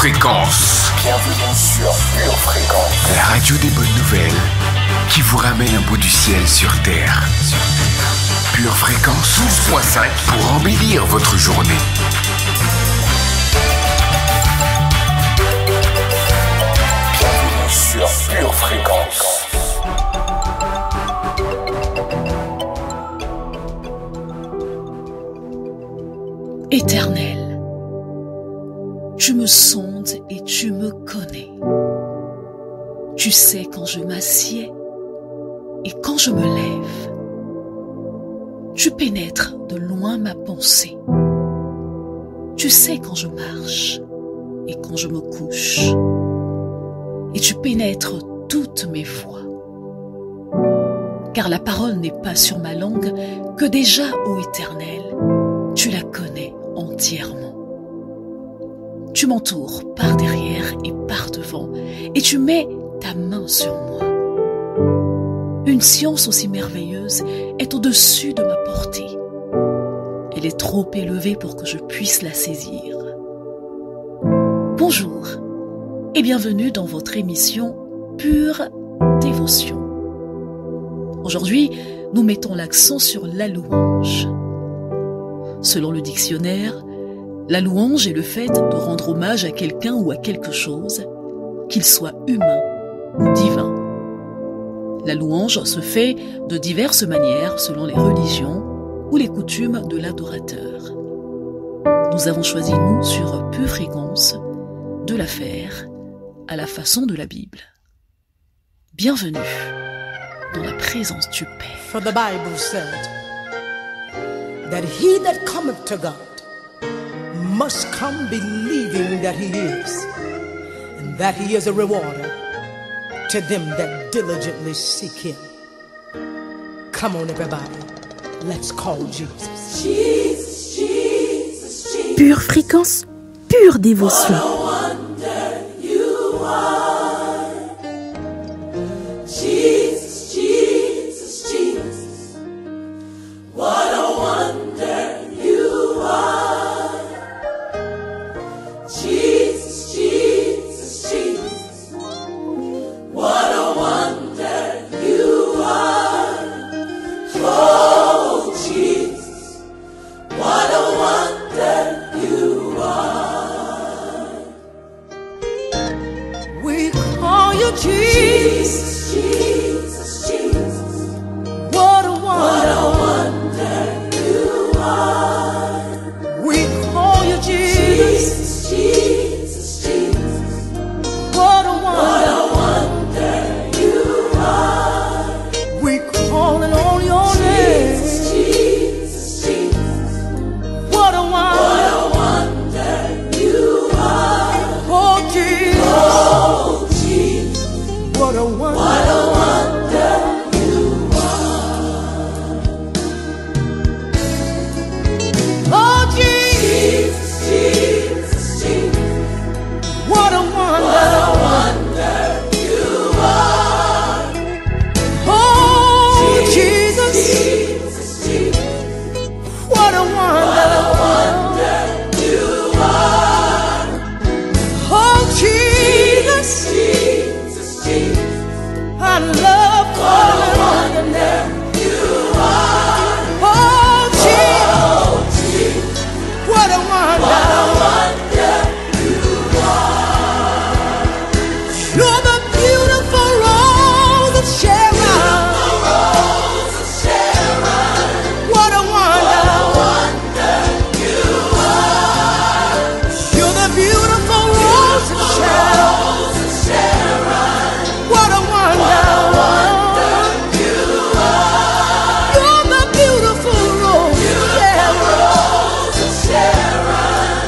Fréquence. Bienvenue sur Pure Fréquence. La radio des bonnes nouvelles qui vous ramène un bout du ciel sur Terre. Pure Fréquence 12.5 pour embellir votre journée. Bienvenue sur Pure Fréquence. Éternel, tu me sondes et tu me connais. Tu sais quand je m'assieds et quand je me lève. Tu pénètres de loin ma pensée. Tu sais quand je marche et quand je me couche. Et tu pénètres toutes mes voies. Car la parole n'est pas sur ma langue que déjà, ô Éternel, tu la connais entièrement. Tu m'entoures par derrière et par devant et tu mets ta main sur moi. Une science aussi merveilleuse est au-dessus de ma portée. Elle est trop élevée pour que je puisse la saisir. Bonjour et bienvenue dans votre émission Pure Dévotion. Aujourd'hui, nous mettons l'accent sur la louange. Selon le dictionnaire, la louange est le fait de rendre hommage à quelqu'un ou à quelque chose, qu'il soit humain ou divin. La louange se fait de diverses manières selon les religions ou les coutumes de l'adorateur. Nous avons choisi, nous, sur Pure Fréquence, de la faire à la façon de la Bible. Bienvenue dans la présence du Père. For the Bible said that he that cometh to God must come believing that he is, and that he is a rewarder to them that diligently seek him. Come on, everybody, let's call Jesus. Jesus, Jesus, Jesus. Pure Fréquence, pure dévotion. What a wonder you are. Jesus, Jesus, Jesus. What a wonder you are. Jesus, Jesus, Jesus. What a wonder you are. Oh, Jesus. What a wonder you are. We call you Jesus. Jesus, Jesus, Jesus. What a What a wonder. wonder you are. We call you Jesus. Jesus, Jesus, Jesus. What a What wonder. a wonder you are. We calling on your name. Jesus, Jesus, Jesus. What a What wonder. a wonder you are. Oh Jesus. Oh, Jesus. What a wonder. What a wonder you are. Oh Jesus. Jesus, Jesus, Jesus. What a What wonder. a wonder you are. Oh Jesus. Jesus, Jesus. What a What wonder. a wonder you are. Oh Jesus. Jesus, Jesus. I love What a calling on your wonder name. you are. Oh Jesus. Oh, Jesus. What a wonder. What a wonder you are. You're the beautiful rose of Sharon. Rose of Sharon. What a wonder. Wonder you are. You're the beautiful rose of Sharon. Rose of Sharon. What a wonder. You are. You're the beautiful rose of Sharon. Rose of Sharon.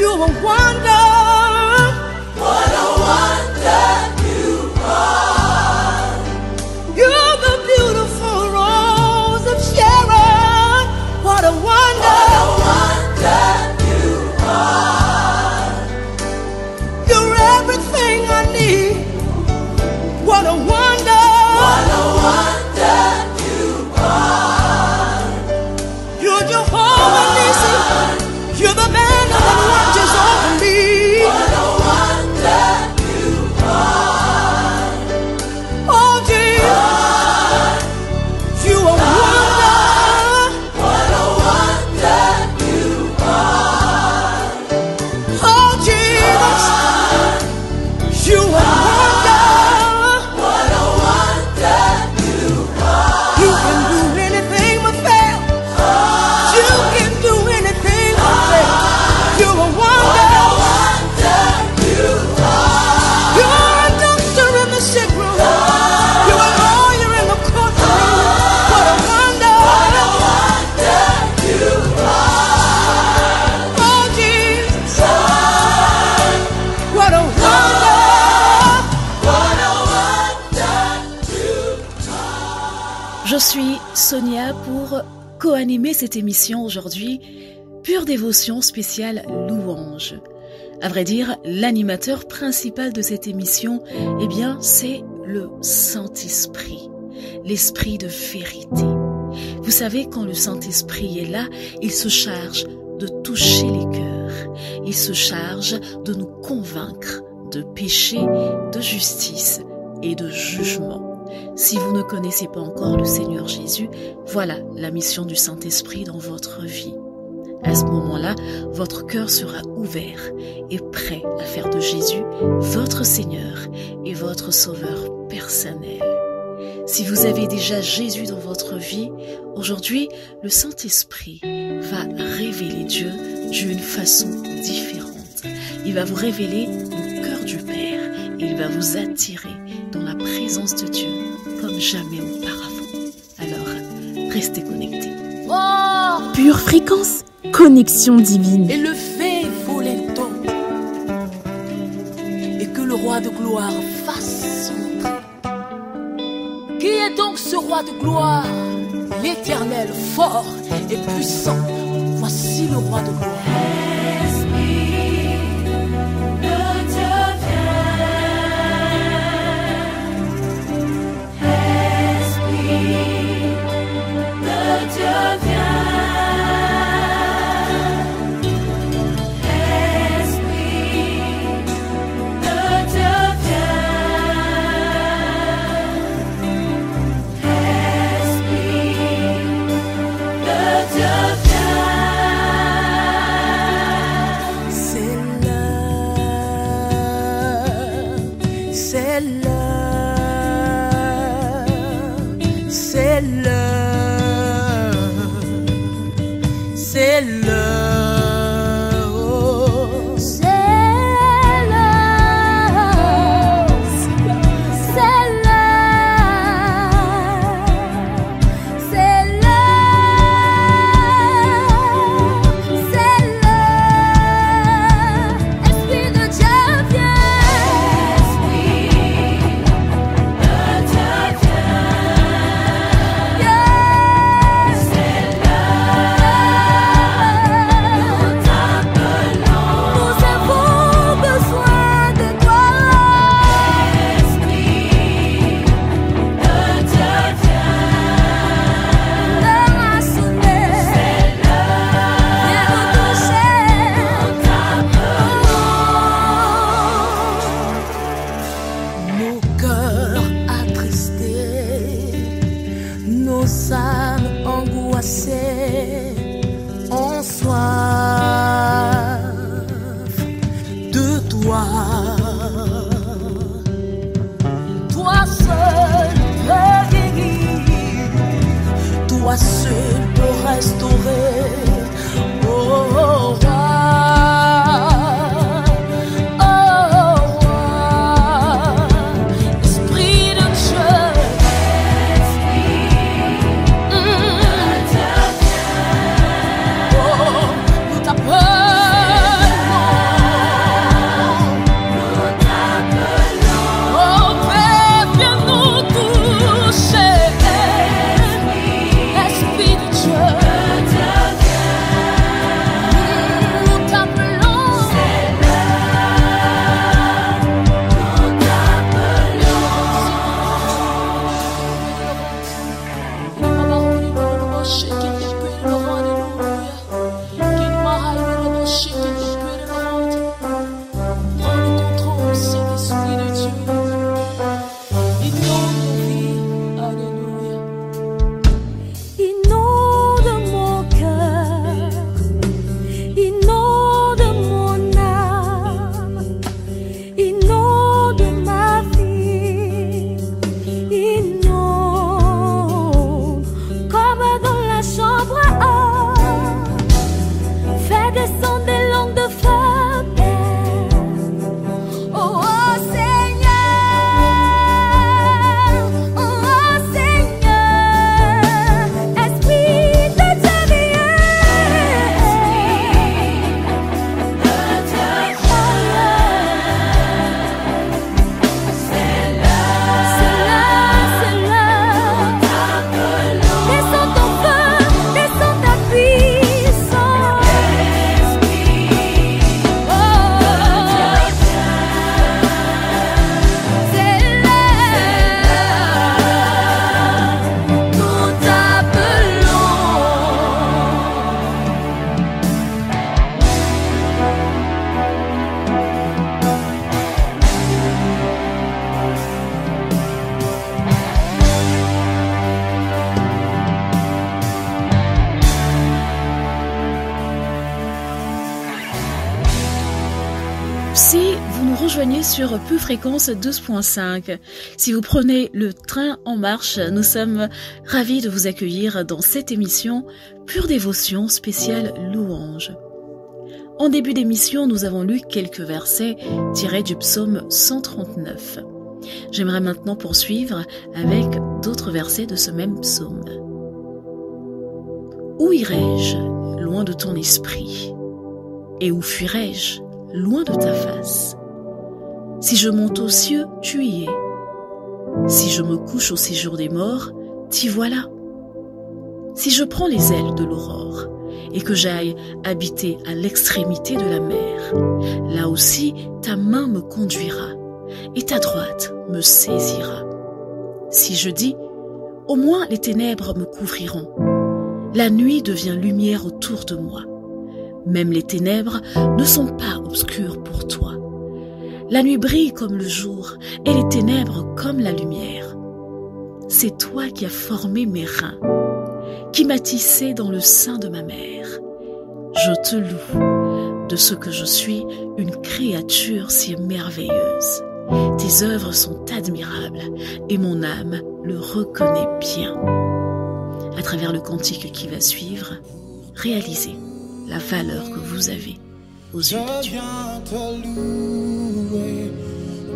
You're a wonder. What a wonder you are. You're the beautiful rose of Sharon. What a wonder. What a wonder you are. You're everything I need. What a wonder. What a wonder you are. You're Jehovah Nissi. You're the man that watches over me. What a wonder you are. Oh, Jesus, you are wonder. What a wonder you are. Oh, Jesus, you are wonder. What a wonder you are. You can do anything but fail. You can do anything but fail. You're a wonder. You're a doctor in the sick room. You're a lawyer in the courtroom. What a wonder. Oh, Jesus. What a wonder. Je suis Sonia pour co-animer cette émission aujourd'hui, Pure Dévotion spéciale Louange. À vrai dire, l'animateur principal de cette émission, eh bien, c'est le Saint-Esprit, l'Esprit de vérité. Vous savez, quand le Saint-Esprit est là, il se charge de toucher les cœurs. Il se charge de nous convaincre de péché, de justice et de jugement. Si vous ne connaissez pas encore le Seigneur Jésus, voilà la mission du Saint-Esprit dans votre vie. À ce moment-là, votre cœur sera ouvert et prêt à faire de Jésus votre Seigneur et votre Sauveur personnel. Si vous avez déjà Jésus dans votre vie, aujourd'hui, le Saint-Esprit va révéler Dieu d'une façon différente. Il va vous révéler le cœur du Père et il va vous attirer dans la présence de Dieu comme jamais auparavant. Alors, restez connectés. Oh, Pure Fréquence, connexion divine. Élevez vos lintons et que le roi de gloire fasse son entrée. Qui est donc ce roi de gloire? L'Éternel, fort et puissant. Voici le roi de gloire. Si vous nous rejoignez sur Pure Fréquence 12.5, si vous prenez le train en marche, nous sommes ravis de vous accueillir dans cette émission Pure Dévotion spéciale Louange. En début d'émission, nous avons lu quelques versets tirés du psaume 139. J'aimerais maintenant poursuivre avec d'autres versets de ce même psaume. Où irai-je, loin de ton esprit? Et où fuirai-je, loin de ta face? Si je monte aux cieux, tu y es. Si je me couche au séjour des morts, t'y voilà. Si je prends les ailes de l'aurore et que j'aille habiter à l'extrémité de la mer, là aussi ta main me conduira et ta droite me saisira. Si je dis, au moins les ténèbres me couvriront, la nuit devient lumière autour de moi. Même les ténèbres ne sont pas obscures pour toi. La nuit brille comme le jour et les ténèbres comme la lumière. C'est toi qui as formé mes reins, qui m'as tissé dans le sein de ma mère. Je te loue de ce que je suis une créature si merveilleuse. Tes œuvres sont admirables et mon âme le reconnaît bien. À travers le cantique qui va suivre, réalisez la valeur que vous avez aux yeux de Dieu. Je viens te louer,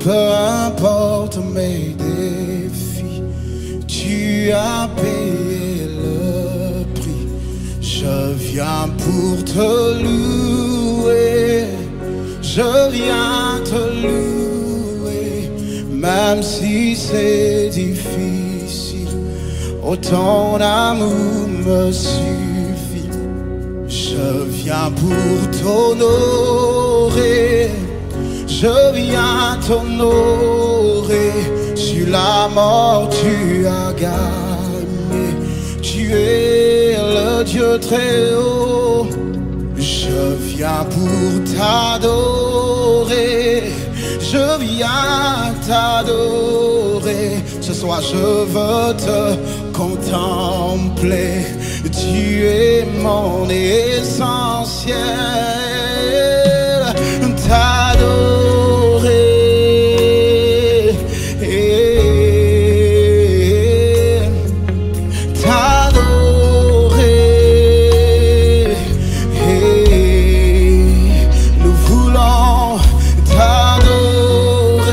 peu importe mes défis, tu as payé le prix. Je viens pour te louer, je viens te louer, même si c'est difficile, oh ton amour me suffit. Je viens pour t'honorer, je viens t'honorer. Sur la mort tu as gagné, tu es le Dieu très haut. Je viens pour t'adorer, je viens t'adorer. Ce soir je veux te contempler, tu es mon essentiel. T'adorer, t'adorer, nous voulons t'adorer.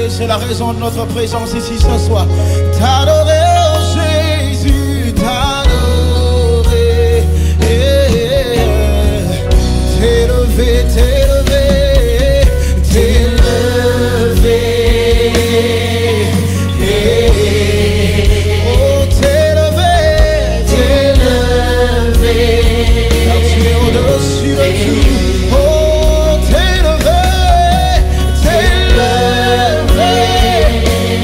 C'est la raison de notre présence ici ce soir. T'adorer, oh Jésus, t'adorer, t'élever, t'élever, t'élever, oh t'élever, t'élever, car tu es au-dessus de tout. Oh t'élever, t'élever,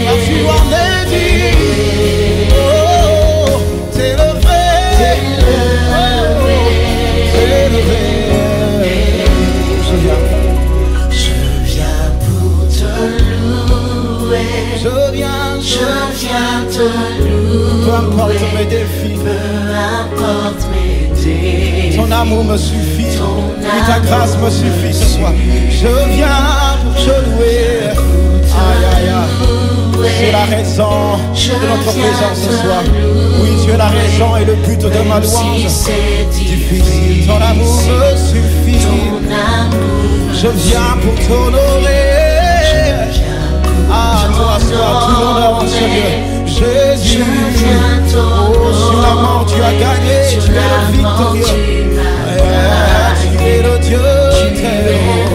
car tu en es digne. Oh t'élever, t'élever, t'élever. Je viens te louer, peu importe mes défis, ton amour me suffit, et ta grâce me suffit ce soir. Je viens pour te louer, aïe aïe aïe, c'est la raison de notre présence ce soir. Oui, tu es la raison et le but de ma louange. Difficile, ton amour me suffit, je viens pour t'honorer. À toi soit tout l'honneur en ce lieu. Jésus, oh, sur la mort tu as gagné, tu es le victorieux. Tu es le Dieu très haut.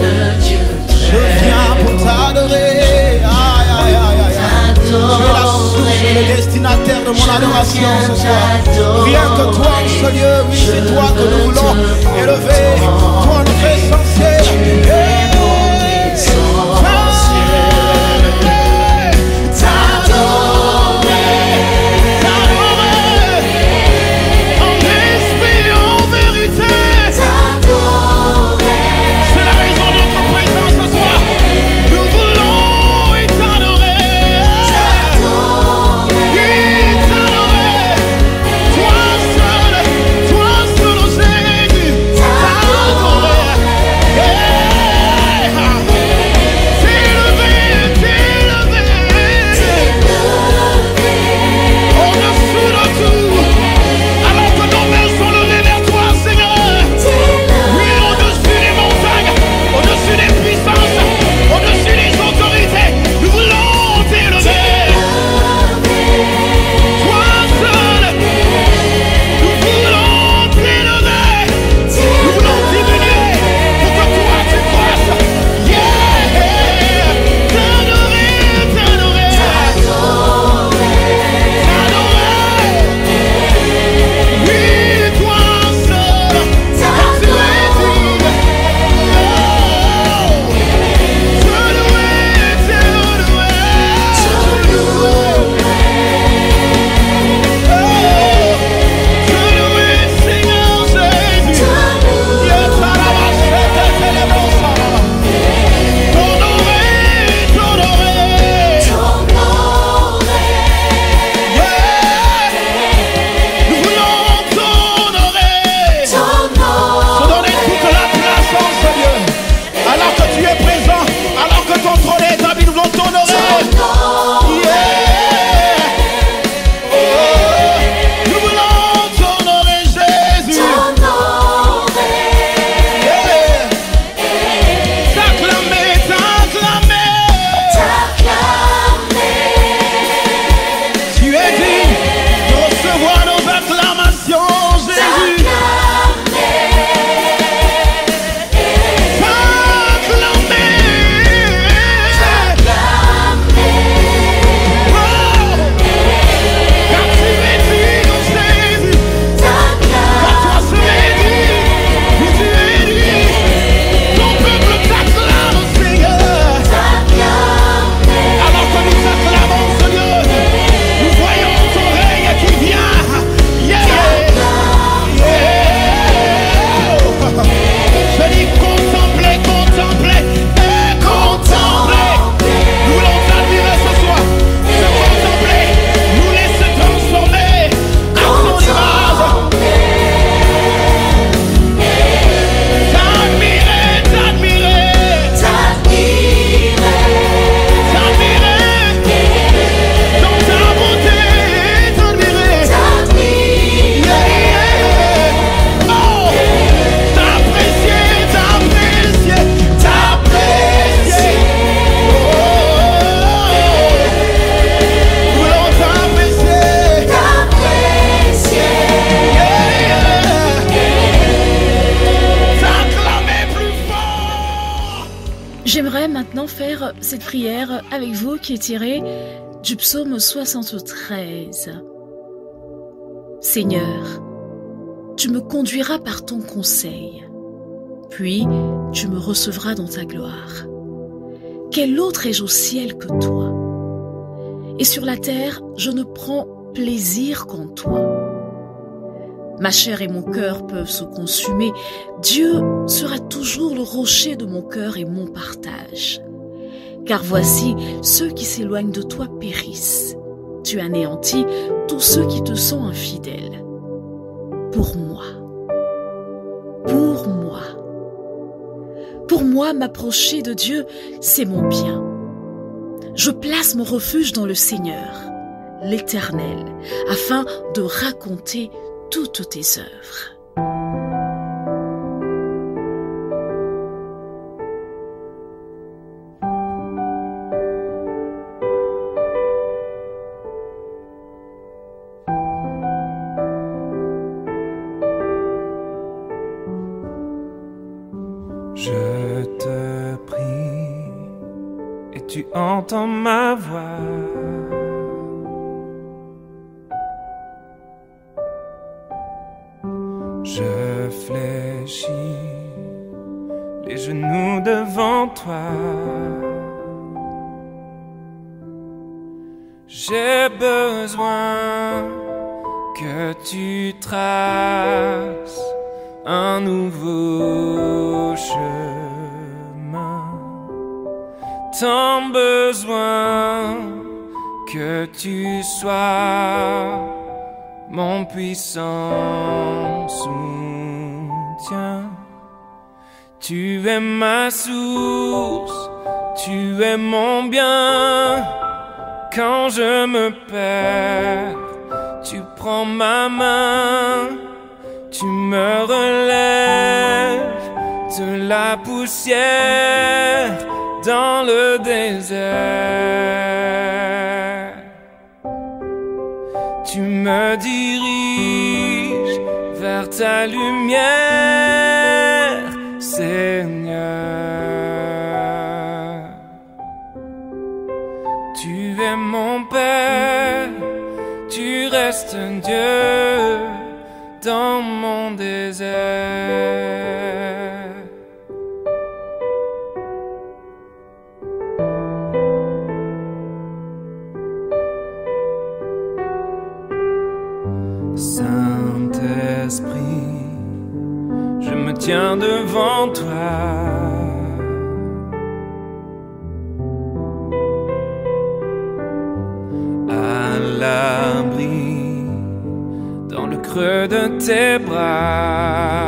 Je viens pour t'adorer. Aïe, aïe, aïe, aïe. Tu es la source et le destinataire de mon adoration ce soir. Rien que toi en ce lieu, oui, c'est toi que nous voulons élever. Toi notre essentiel. Toi seul, oh J'aimerais maintenant faire cette prière avec vous qui est tirée du psaume 73. Seigneur, tu me conduiras par ton conseil, puis tu me recevras dans ta gloire. Quel autre ai-je au ciel que toi? Et sur la terre, je ne prends plaisir qu'en toi. Ma chair et mon cœur peuvent se consumer. Dieu sera toujours le rocher de mon cœur et mon partage. Car voici, ceux qui s'éloignent de toi périssent. Tu anéantis tous ceux qui te sont infidèles. Pour moi, m'approcher de Dieu, c'est mon bien. Je place mon refuge dans le Seigneur, l'Éternel, afin de raconter toutes tes œuvres. Je te prie et tu entends ma voix. Je fléchis les genoux devant toi. J'ai besoin que tu traces un nouveau chemin. Tant besoin que tu sois mon puissant soutien. Tu es ma source, tu es mon bien. Quand je me perds, tu prends ma main. Tu me relèves de la poussière dans le désert. Tu me diriges vers ta lumière, Seigneur. Tu es mon Père, tu restes Dieu dans mon désert. Saint-Esprit, je me tiens devant toi. À l'abri dans le creux de tes bras.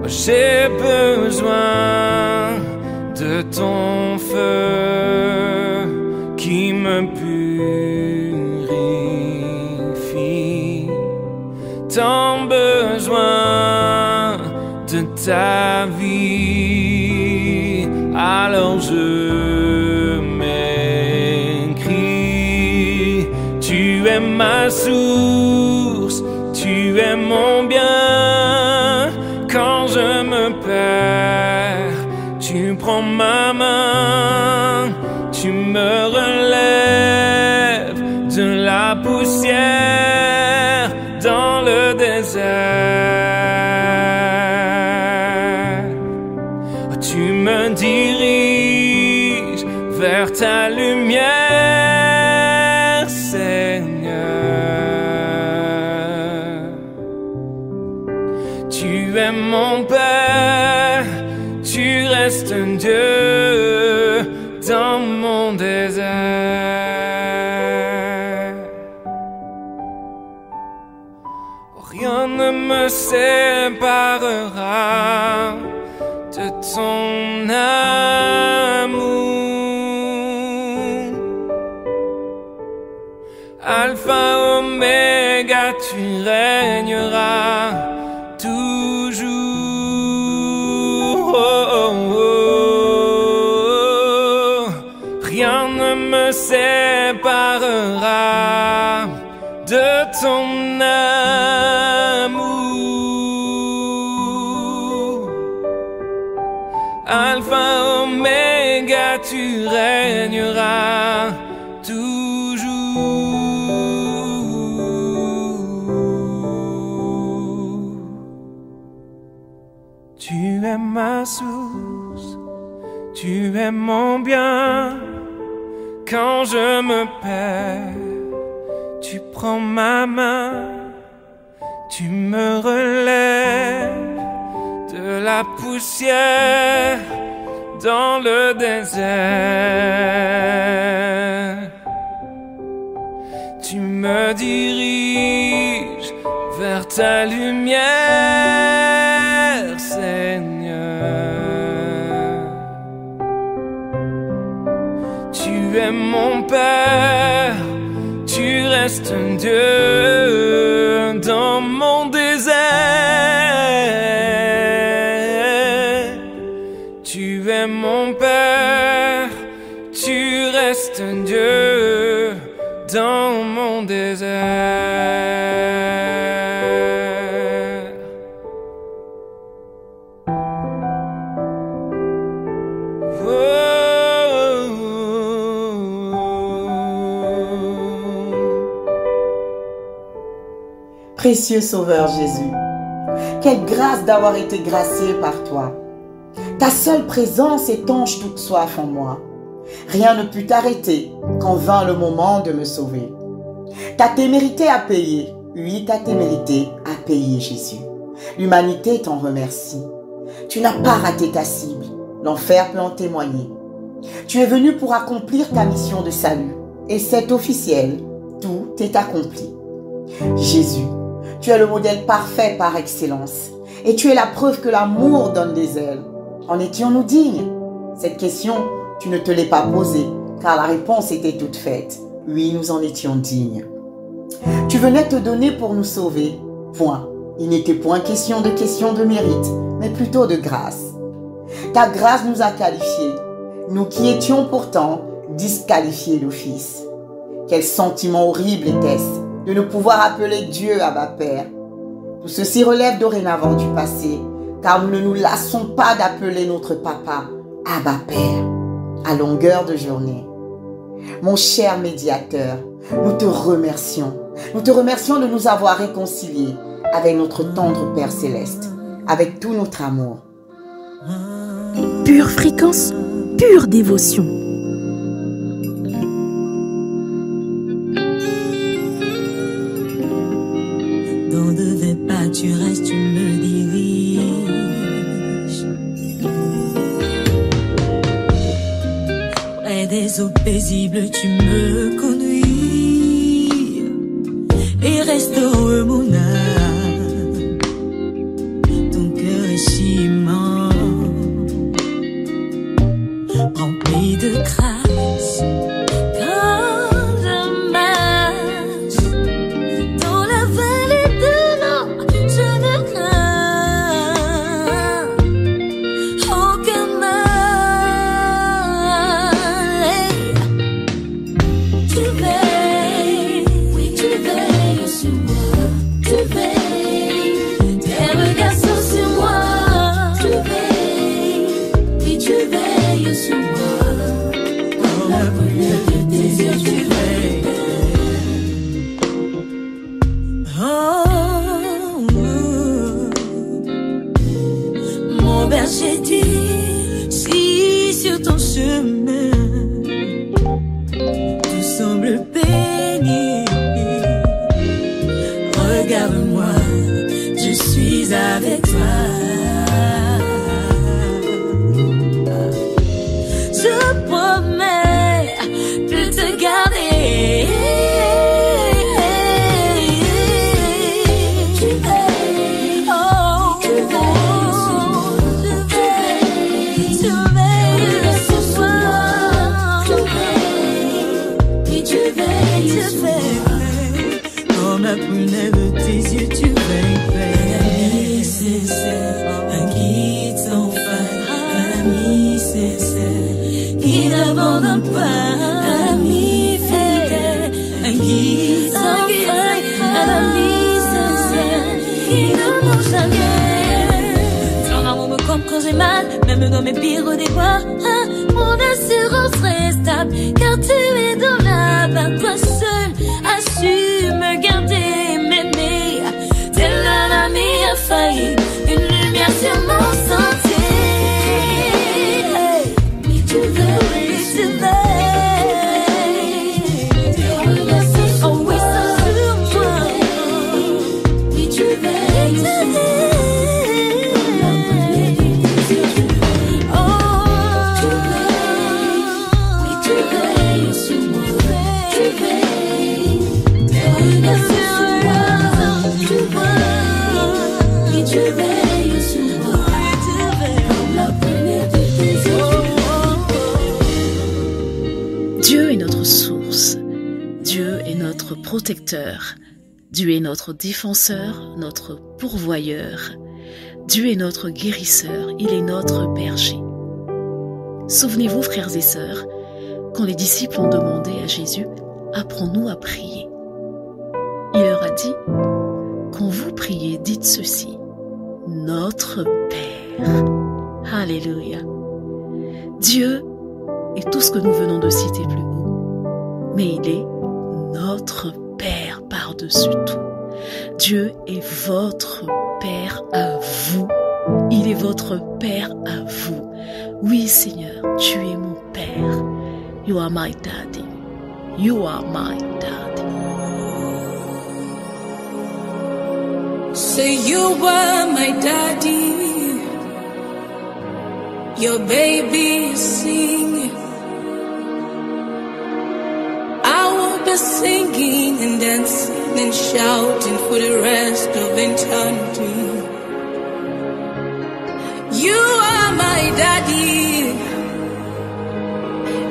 J'ai besoin de ton feu qui me purifie. Tant besoin de ta vie, alors je m'écris. Tu es ma source, tu es mon bien. Quand je me perds, tu prends ma main. Tu me relèves de la poussière dans le désert. Tu me diriges vers ta lumière, Seigneur. Tu es mon Père, tu restes un Dieu dans mon désert. Rien ne me séparera de ton amour. Alpha, Oméga, tu régneras toujours. Oh, oh, oh. Rien ne me séparera de ton amour. Alpha, Oméga, tu régneras toujours. Tu es ma source, tu es mon bien. Quand je me perds, tu prends ma main, tu me relèves de la poussière dans le désert. Tu me diriges vers ta lumière, Seigneur. Tu es mon Père, tu restes un Dieu dans mon désert. Tu es mon Père, tu restes un Dieu dans mon désert. Précieux Sauveur Jésus, quelle grâce d'avoir été gracié par toi. Ta seule présence étanche toute soif en moi. Rien ne put t'arrêter quand vint le moment de me sauver. Ta témérité a payé, oui, ta témérité a payé, Jésus. L'humanité t'en remercie. Tu n'as pas raté ta cible, l'enfer peut en témoigner. Tu es venu pour accomplir ta mission de salut, et c'est officiel, tout est accompli. Jésus, tu es le modèle parfait par excellence, et tu es la preuve que l'amour donne des ailes. En étions-nous dignes? Cette question, tu ne te l'es pas posée, car la réponse était toute faite. Oui, nous en étions dignes. Tu venais te donner pour nous sauver. Point. Il n'était point question de mérite, mais plutôt de grâce. Ta grâce nous a qualifiés, nous qui étions pourtant disqualifiés d'office. Quel sentiment horrible était-ce de ne pouvoir appeler Dieu Abba Père. Tout ceci relève dorénavant du passé, car nous ne nous lassons pas d'appeler notre Papa Abba Père à longueur de journée. Mon cher médiateur, nous te remercions. Nous te remercions de nous avoir réconciliés avec notre tendre Père Céleste, avec tout notre amour. Pure fréquence, pure dévotion. Dans de vais pas, tu restes, tu me diriges. Près des eaux paisibles, tu me conduis et restaure mon âme. Ton cœur est si immense, rempli de grâce. J'ai dit, si sur ton chemin tout semble béni, regarde-moi, je suis avec toi. Je promets de te garder. Tu veilles, oh, tu veilles. quand j'ai mal, même dans mes pires déboires. Mon assurance reste stable, car tu es dans la barre. Toi seul as su me garder, m'aimer. Tel un ami infaillible, une lumière sur mon sentier. Mais tu veux. Oh oui, ça sur moi. Mais tu veux. Dieu est notre source, Dieu est notre protecteur, Dieu est notre défenseur, notre pourvoyeur, Dieu est notre guérisseur, il est notre berger. Souvenez-vous, frères et sœurs, quand les disciples ont demandé à Jésus « Apprends-nous à prier ». Il leur a dit « Quand vous priez, dites ceci, notre Père ». Alléluia. Dieu est tout ce que nous venons de citer plus haut, mais il est notre Père par-dessus tout. Dieu est votre Père à vous. Il est votre Père à vous. Oui, Seigneur, tu es mon Père. You are my daddy. You are my daddy. Say you were my daddy. Your baby is singing. I will be singing and dancing and shouting for the rest of eternity. You are my daddy.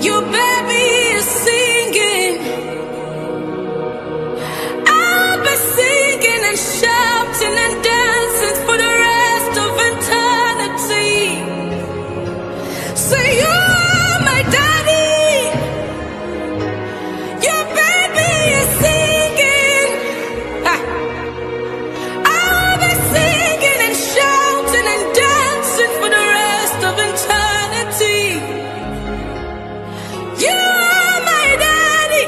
Your baby is singing. I'll be singing and shouting and dancing for the rest of eternity. Say you are my daddy. Your baby is singing. I'll be singing and shouting and dancing for the rest of eternity. You are my daddy.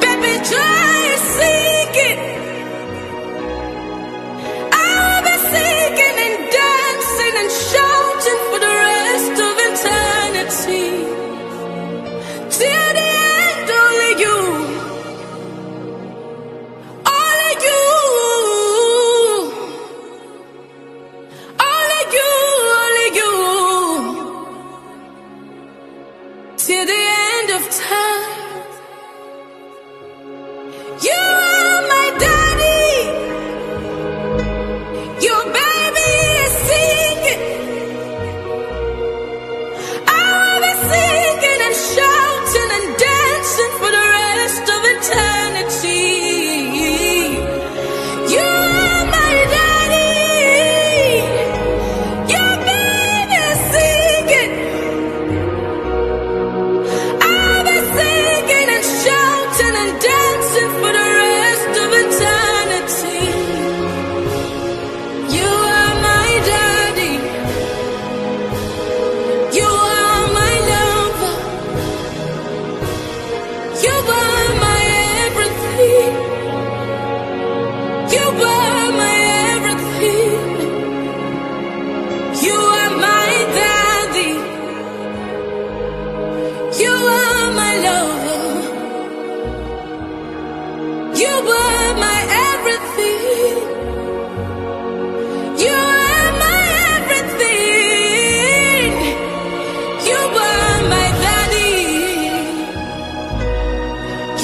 Baby, try singing. I'll be singing and dancing and shouting for the rest of eternity. Till the end, only you. Only you. Only you, only you. Till the end of time. You are my daddy. Your baby is singing. I'll be singing and shouting and dancing for the rest of eternity. You are my daddy. Your baby is singing. I'll be singing and shouting and dancing for the rest of eternity. You are my daddy. You are my lover. You are my everything. You are my everything. You are my daddy. You are my lover. You are my everything. You are my everything. You are my daddy.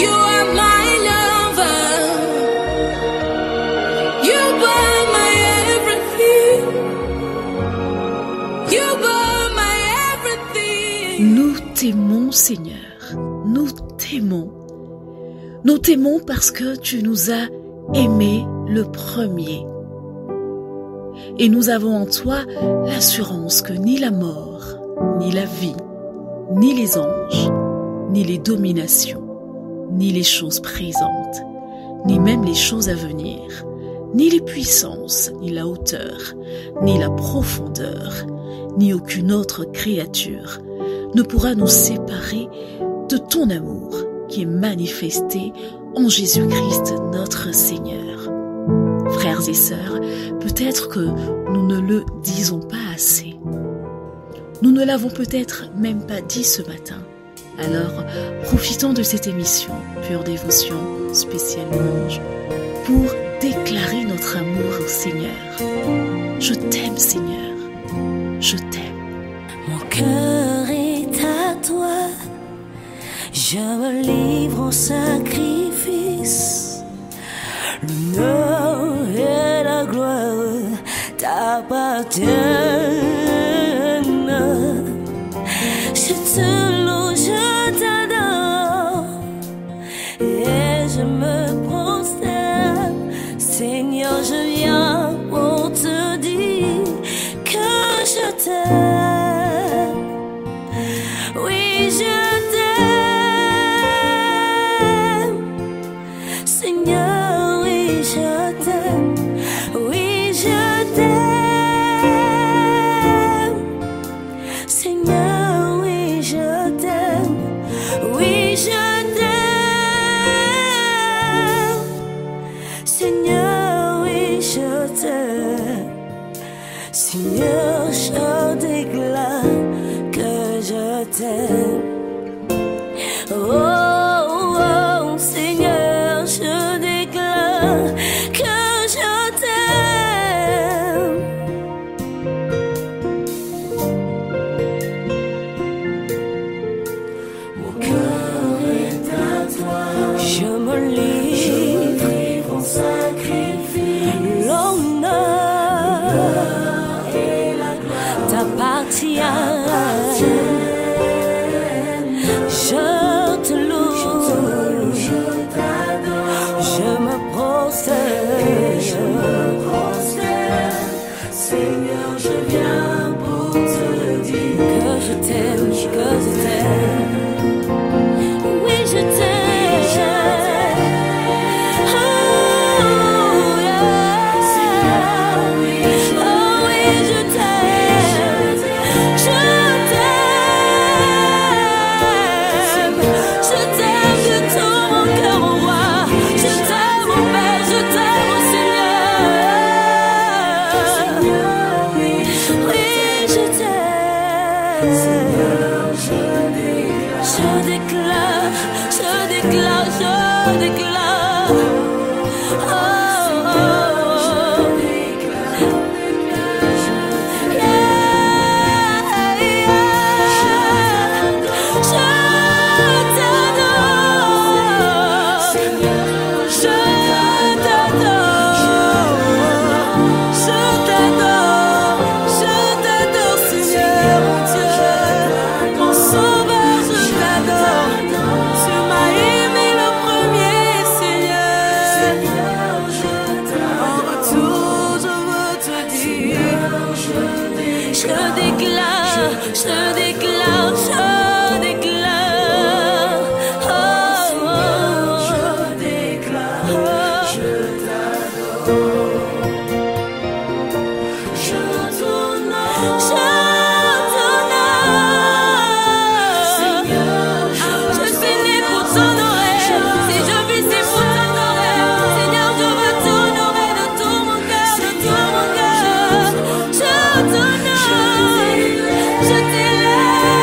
You are my lover. You are my everything. You are my everything. Nous t'aimons, Seigneur. Nous t'aimons. Nous t'aimons parce que tu nous as aimés le premier. Et nous avons en toi l'assurance que ni la mort, ni la vie, ni les anges, ni les dominations, ni les choses présentes, ni même les choses à venir, Ni les puissances, ni la hauteur, ni la profondeur, ni aucune autre créature ne pourra nous séparer de ton amour qui est manifesté en Jésus-Christ notre Seigneur. Frères et sœurs, peut-être que nous ne le disons pas assez. Nous ne l'avons peut-être même pas dit ce matin. Alors, profitons de cette émission Pure Dévotion spéciale louange pour déclarer notre amour au Seigneur. Je t'aime, Seigneur. Je t'aime. Mon cœur est à toi. Je me livre au sacrifice. L'honneur et la gloire t'appartiennent. Je te loue, je t'adore et je me prosterne. Seigneur, je viens pour te dire que je t'aime. Oui, je t'aime. Seigneur, oui, je t'aime. Oui, je t'aime. Seigneur, oui, je t'aime. Oui, je t'aime. Seigneur, oui, je t'aime. Seigneur, je déclare que je t'aime. Oh, oh, Seigneur, je déclare que je t'aime. Mon cœur est à toi. Je me livre en sacrifice. L'honneur et la gloire t'appartiennent. Je te loue, je t'adore, je me prosterne. Seigneur, je viens pour te dire que je t'aime, que je t'aime. Oui, je t'aime. Oh, yeah. Seigneur, oui, oh, oui, je t'aime. Je t'aime de tout mon cœur, mon roi. Je t'aime, mon Père, je t'aime, mon Seigneur. Oui, je t'aime. Seigneur, je déclare, je déclare, je déclare. Oh, oh, oh. Je déclare, je déclare, oh, oh, je déclare, je t'adore, je t'honore, Seigneur, je suis né pour t'honorer, si je vis c'est pour t'honorer, Seigneur, je veux t'honorer de tout mon cœur, de tout mon cœur, je t'honore. Je t'élève.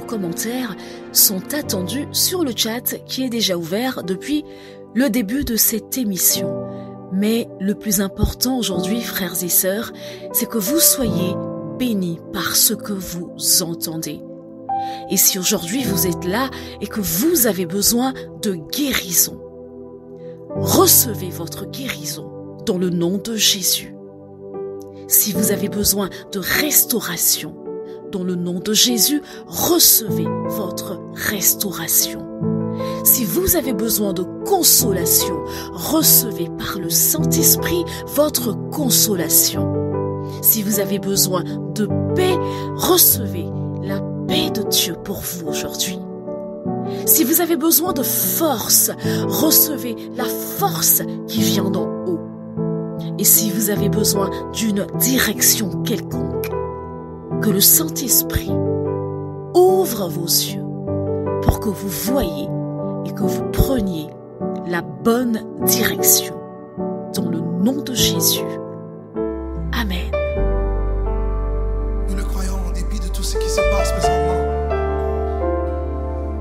commentaires sont attendus sur le chat qui est déjà ouvert depuis le début de cette émission. Mais le plus important aujourd'hui, frères et sœurs, c'est que vous soyez bénis par ce que vous entendez. Et si aujourd'hui vous êtes là et que vous avez besoin de guérison, recevez votre guérison dans le nom de Jésus. Si vous avez besoin de restauration, dans le nom de Jésus, recevez votre restauration. Si vous avez besoin de consolation, recevez par le Saint-Esprit votre consolation. Si vous avez besoin de paix, recevez la paix de Dieu pour vous aujourd'hui. Si vous avez besoin de force, recevez la force qui vient d'en haut. Et si vous avez besoin d'une direction quelconque, que le Saint-Esprit ouvre vos yeux pour que vous voyiez et que vous preniez la bonne direction. Dans le nom de Jésus. Amen. Nous le croyons en dépit de tout ce qui se passe présentement.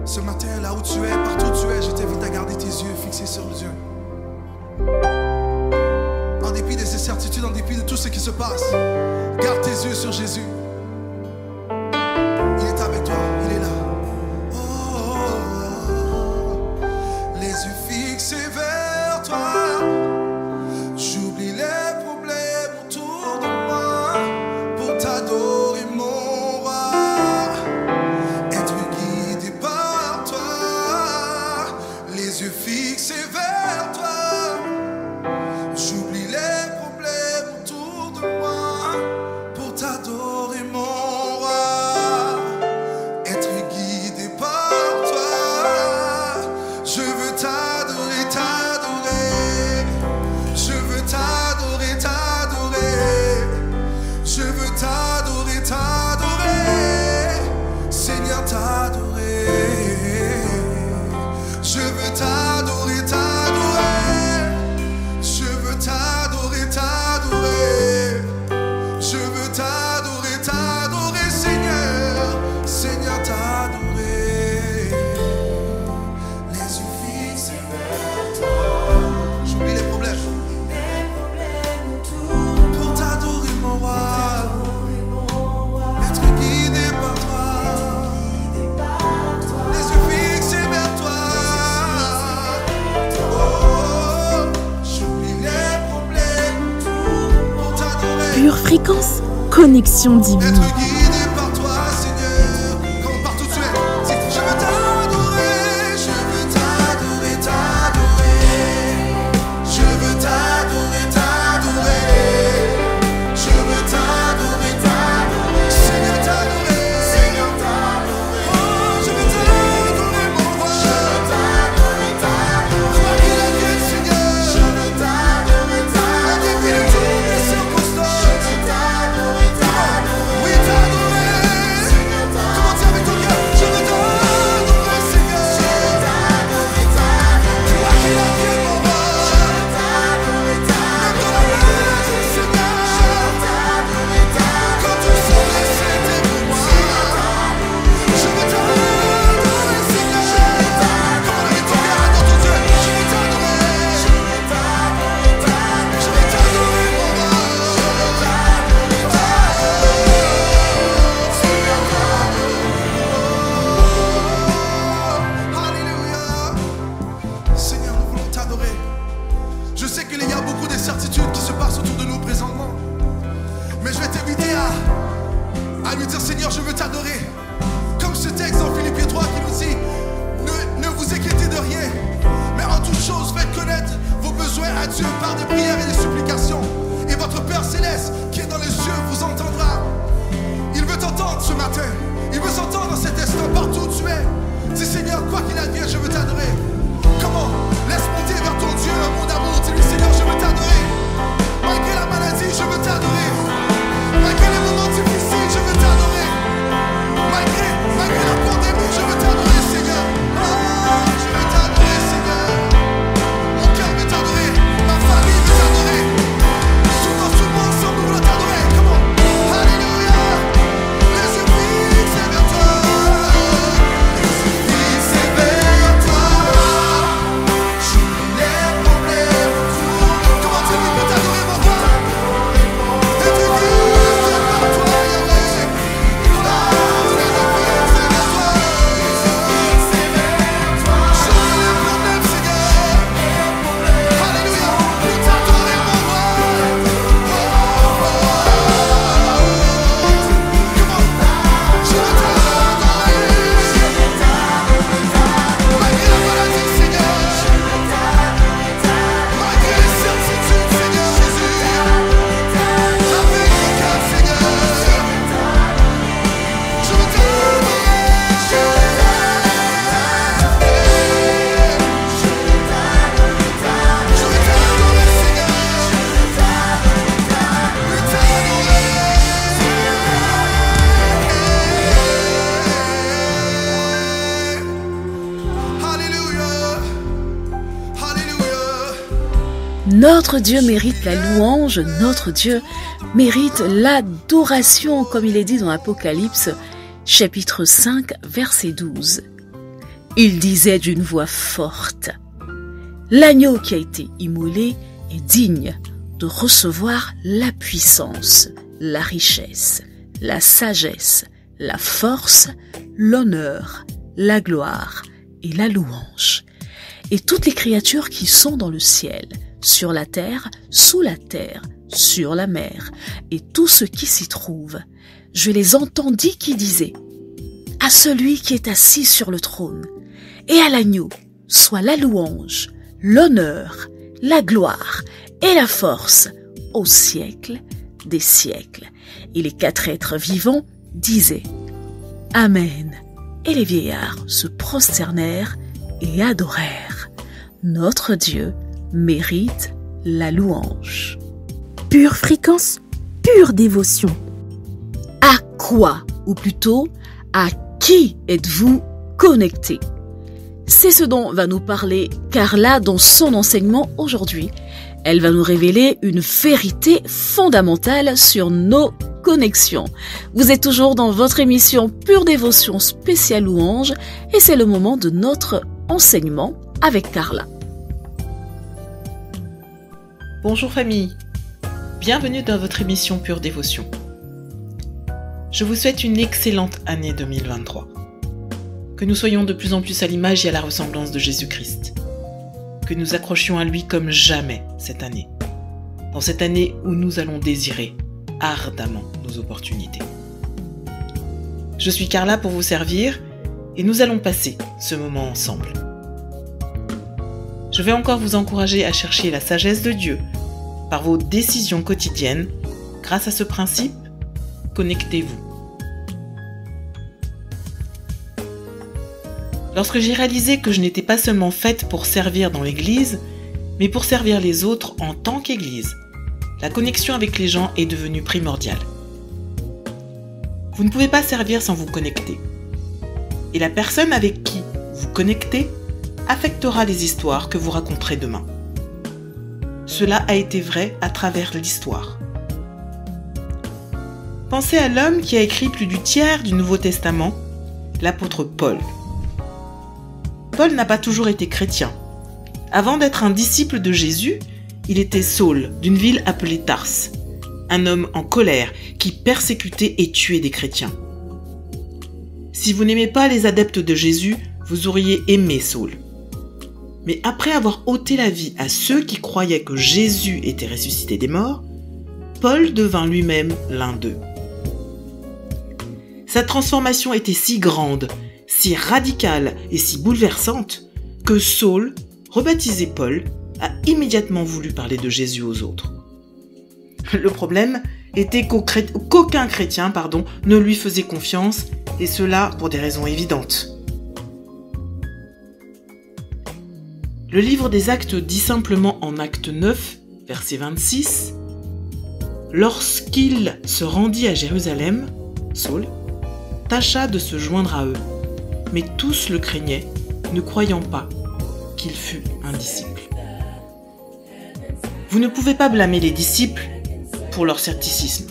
Ce matin, là où tu es, partout où tu es, je t'invite à garder tes yeux fixés sur Dieu. En dépit de ces certitudes, en dépit de tout ce qui se passe, garde tes yeux sur Jésus. Il est avec toi, il est là. Les yeux fixés vers toi, j'oublie les problèmes autour de moi pour t'adorer mon roi, être guidé par toi. Les yeux fixés vers toi, j'oublie les problèmes autour de moi pour t'adorer mon roi, être guidé par toi. Je veux t'adorer, t'adorer. Je veux t'adorer, t'adorer. Je veux t'adorer, t'adorer. Seigneur, t'adorer. Je veux t'adorer, t'adorer. Je veux t'adorer, t'adorer. Je veux t'adorer, t'adorer, Seigneur. Seigneur, t'adorer. Les yeux fixés vers toi. J'oublie les problèmes. Pour t'adorer, mon roi. Être guidé par toi. Les yeux fixés vers toi. Oh, j'oublie les problèmes. Pour t'adorer. Pure fréquence, connexion divine. Être guidé par toi, Seigneur. Comme partout tu es. Je veux t'adorer, je veux t'adorer, t'adorer. Je veux t'adorer, t'adorer. Je veux t'adorer, t'adorer. Seigneur, t'adorer. Seigneur, t'adorer. Oh, je veux t'adorer, mon roi. Je veux t'adorer, t'adorer. Toi qui l'advienne, Seigneur. Je veux t'adorer, t'adorer. En dépit de toutes les circonstances. Je veux t'adorer, t'adorer. Oui, t'adorer. Notre Dieu mérite la louange, notre Dieu mérite l'adoration, comme il est dit dans Apocalypse, chapitre 5, verset 12. Il disait d'une voix forte, « L'agneau qui a été immolé est digne de recevoir la puissance, la richesse, la sagesse, la force, l'honneur, la gloire et la louange. Et toutes les créatures qui sont dans le ciel, sur la terre, sous la terre, sur la mer, et tout ce qui s'y trouve, je les entendis qui disaient, à celui qui est assis sur le trône, et à l'agneau, soit la louange, l'honneur, la gloire et la force au siècle des siècles. Et les 4 êtres vivants disaient « Amen ». Et les vieillards se prosternèrent et adorèrent. Notre Dieu mérite la louange. Pure fréquence, pure dévotion. À quoi, ou plutôt, à qui êtes-vous connectés? C'est ce dont va nous parler Carla dans son enseignement aujourd'hui. Elle va nous révéler une vérité fondamentale sur nos connexions. Vous êtes toujours dans votre émission Pure Dévotion spéciale louange et c'est le moment de notre enseignement avec Carla. Bonjour famille, bienvenue dans votre émission Pure Dévotion. Je vous souhaite une excellente année 2023. Que nous soyons de plus en plus à l'image et à la ressemblance de Jésus-Christ. Que nous accrochions à lui comme jamais cette année. Dans cette année où nous allons désirer ardemment nos opportunités. Je suis Carla pour vous servir et nous allons passer ce moment ensemble. Je vais encore vous encourager à chercher la sagesse de Dieu par vos décisions quotidiennes. Grâce à ce principe, connectez-vous. Lorsque j'ai réalisé que je n'étais pas seulement faite pour servir dans l'église, mais pour servir les autres en tant qu'église, la connexion avec les gens est devenue primordiale. Vous ne pouvez pas servir sans vous connecter. Et la personne avec qui vous connectez affectera les histoires que vous raconterez demain. Cela a été vrai à travers l'histoire. Pensez à l'homme qui a écrit plus du tiers du Nouveau Testament, l'apôtre Paul. Paul n'a pas toujours été chrétien. Avant d'être un disciple de Jésus, il était Saul, d'une ville appelée Tarse, un homme en colère qui persécutait et tuait des chrétiens. Si vous n'aimez pas les adeptes de Jésus, vous auriez aimé Saul. Mais après avoir ôté la vie à ceux qui croyaient que Jésus était ressuscité des morts, Paul devint lui-même l'un d'eux. Sa transformation était si grande, si radicale et si bouleversante que Saul, rebaptisé Paul, a immédiatement voulu parler de Jésus aux autres. Le problème était qu'aucun chrétien ne lui faisait confiance, et cela pour des raisons évidentes. Le livre des Actes dit simplement en Acte 9, verset 26, « Lorsqu'il se rendit à Jérusalem, Saul tâcha de se joindre à eux, mais tous le craignaient, ne croyant pas qu'il fût un disciple. » Vous ne pouvez pas blâmer les disciples pour leur scepticisme.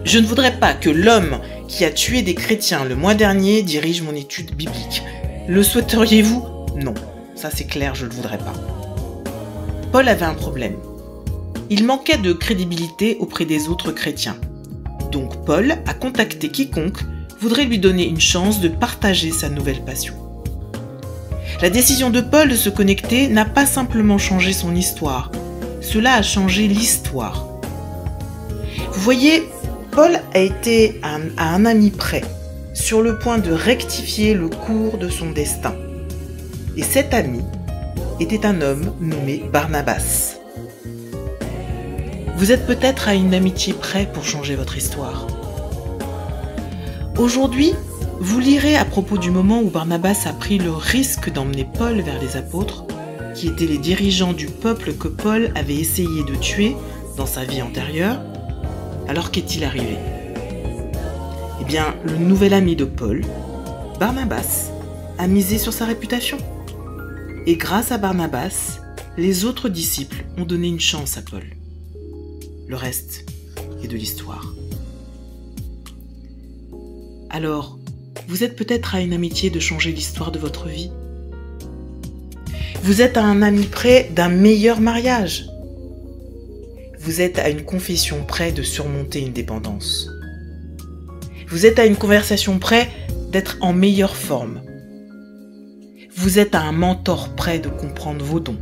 Je ne voudrais pas que l'homme qui a tué des chrétiens le mois dernier dirige mon étude biblique. Le souhaiteriez-vous? Non, ça c'est clair, je ne le voudrais pas. Paul avait un problème. Il manquait de crédibilité auprès des autres chrétiens. Donc Paul a contacté quiconque voudrait lui donner une chance de partager sa nouvelle passion. La décision de Paul de se connecter n'a pas simplement changé son histoire, cela a changé l'histoire. Vous voyez, Paul a été à un ami près, sur le point de rectifier le cours de son destin. Et cet ami était un homme nommé Barnabas. Vous êtes peut-être à une amitié près pour changer votre histoire. Aujourd'hui, vous lirez à propos du moment où Barnabas a pris le risque d'emmener Paul vers les apôtres, qui étaient les dirigeants du peuple que Paul avait essayé de tuer dans sa vie antérieure. Alors qu'est-il arrivé? Eh bien, le nouvel ami de Paul, Barnabas, a misé sur sa réputation. Et grâce à Barnabas, les autres disciples ont donné une chance à Paul. Le reste est de l'histoire. Alors, vous êtes peut-être à une amitié de changer l'histoire de votre vie. Vous êtes à un ami près d'un meilleur mariage. Vous êtes à une confession près de surmonter une dépendance. Vous êtes à une conversation près d'être en meilleure forme. Vous êtes à un mentor près de comprendre vos dons.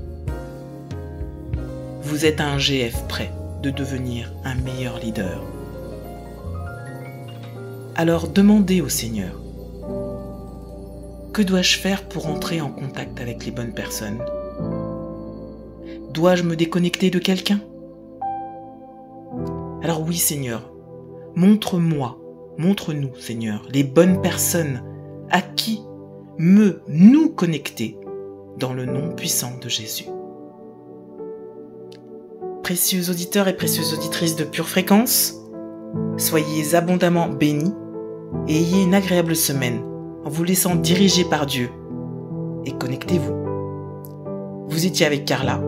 Vous êtes à un GF près de devenir un meilleur leader. Alors demandez au Seigneur, que dois-je faire pour entrer en contact avec les bonnes personnes? Dois-je me déconnecter de quelqu'un? Alors oui, Seigneur, montre-nous, Seigneur, les bonnes personnes à qui nous connecter dans le nom puissant de Jésus. Précieux auditeurs et précieuses auditrices de Pure Fréquence, soyez abondamment bénis et ayez une agréable semaine en vous laissant diriger par Dieu et connectez-vous. Vous étiez avec Carla.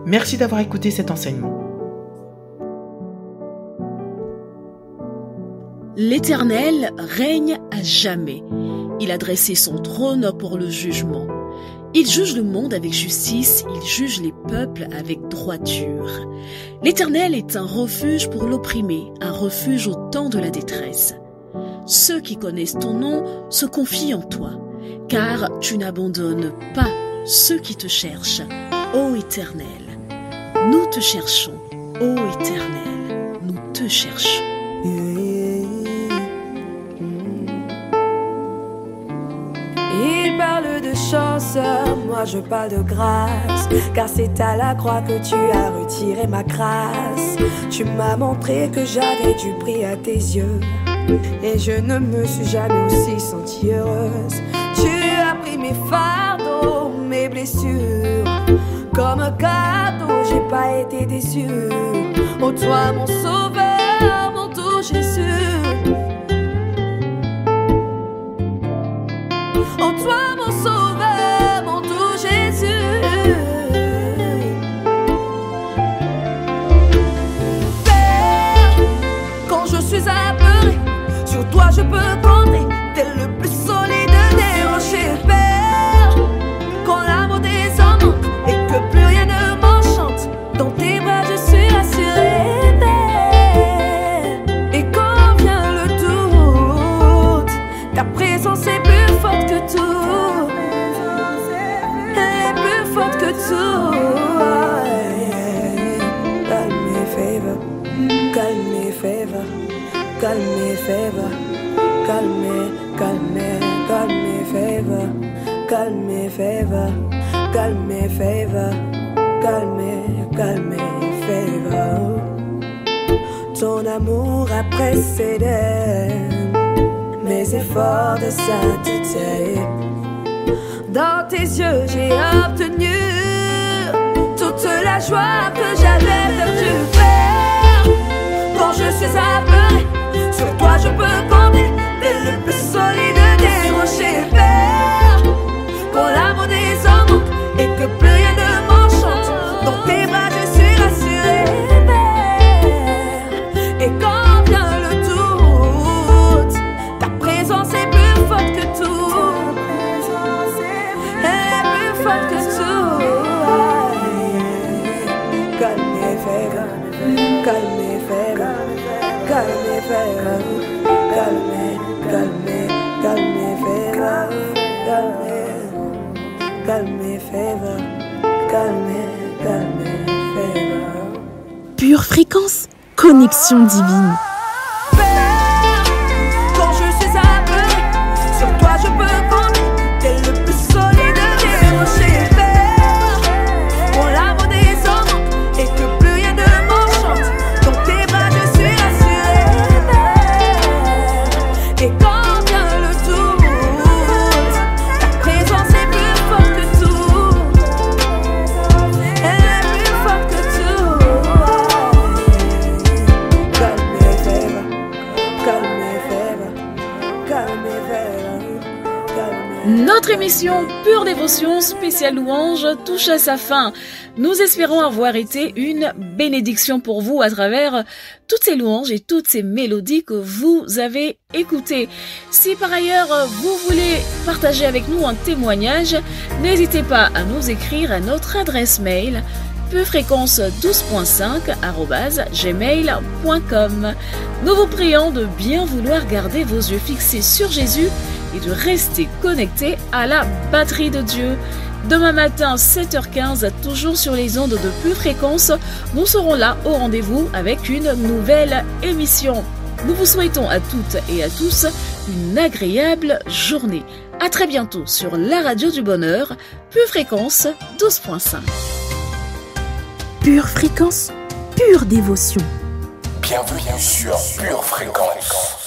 Merci d'avoir écouté cet enseignement. L'Éternel règne à jamais. Il a dressé son trône pour le jugement. Il juge le monde avec justice, il juge les peuples avec droiture. L'Éternel est un refuge pour l'opprimé, un refuge au temps de la détresse. Ceux qui connaissent ton nom se confient en toi, car tu n'abandonnes pas ceux qui te cherchent, ô Éternel. Nous te cherchons, ô Éternel, nous te cherchons. Il parle de chance, moi je parle de grâce, car c'est à la croix que tu as retiré ma grâce. Tu m'as montré que j'avais du prix à tes yeux, et je ne me suis jamais aussi sentie heureuse. Tu as pris mes fardeaux, mes blessures, comme un cadeau, j'ai pas été déçue. Oh toi mon sauveur, mon doux Jésus. Oh toi mon sauveur, mon doux Jésus. Père, quand je suis apeuré, sur toi je peux compter, t'es le plus solide des rochers. Père, quand l'amour descend et que plus rien ne m'enchante, dans tes bras je suis rassurée. Père, et quand vient le doute, ta présence est plus forte que tout. Elle est plus forte que tout. Calme mes favor, calme mes favor, calme mes favor, calme, calme, calme mes favor, calme mes favor, calme mes favor, calme, calme mes favor. Ton amour a précédé mes efforts de sainteté. Dans tes yeux j'ai obtenu toute la joie que j'avais perdue. Père, quand je suis apeuré, sur toi je peux compter, t'es le plus solide des rochers. Père, quand l'amour descend et que plus rien ne m'enchante, dans tes bras je suis rassurée. Père, et quand vient le doute, ta présence est plus forte que tout. Elle est plus forte que tout. Calme mes favor, calme mes favor, calme mes favor, calme, calme, calme mes favor, calme mes favor, calme, calme mes favor. Pure Fréquence, connexion divine. Quand je suis apeuré, sur toi je peux compter, t'es le plus solide des rochers. Père, quand l'amour descend et que plus rien ne m'enchante, dans tes bras je suis rassurée. Père, et quand vient le doute, ta présence est plus forte que tout. Elle est plus forte que tout. Calme mes Notre émission Pure Dévotion spéciale louange touche à sa fin. Nous espérons avoir été une bénédiction pour vous à travers toutes ces louanges et toutes ces mélodies que vous avez écoutées. Si par ailleurs vous voulez partager avec nous un témoignage, n'hésitez pas à nous écrire à notre adresse mail purefréquence12.5@gmail.com. Nous vous prions de bien vouloir garder vos yeux fixés sur Jésus et de rester connectés à la batterie de Dieu. Demain matin, 7h15, toujours sur les ondes de Pure Fréquence, nous serons là au rendez-vous avec une nouvelle émission. Nous vous souhaitons à toutes et à tous une agréable journée. À très bientôt sur la radio du bonheur, Pure Fréquence 12.5. Pure Fréquence, pure dévotion. Bienvenue sur Pure Fréquence.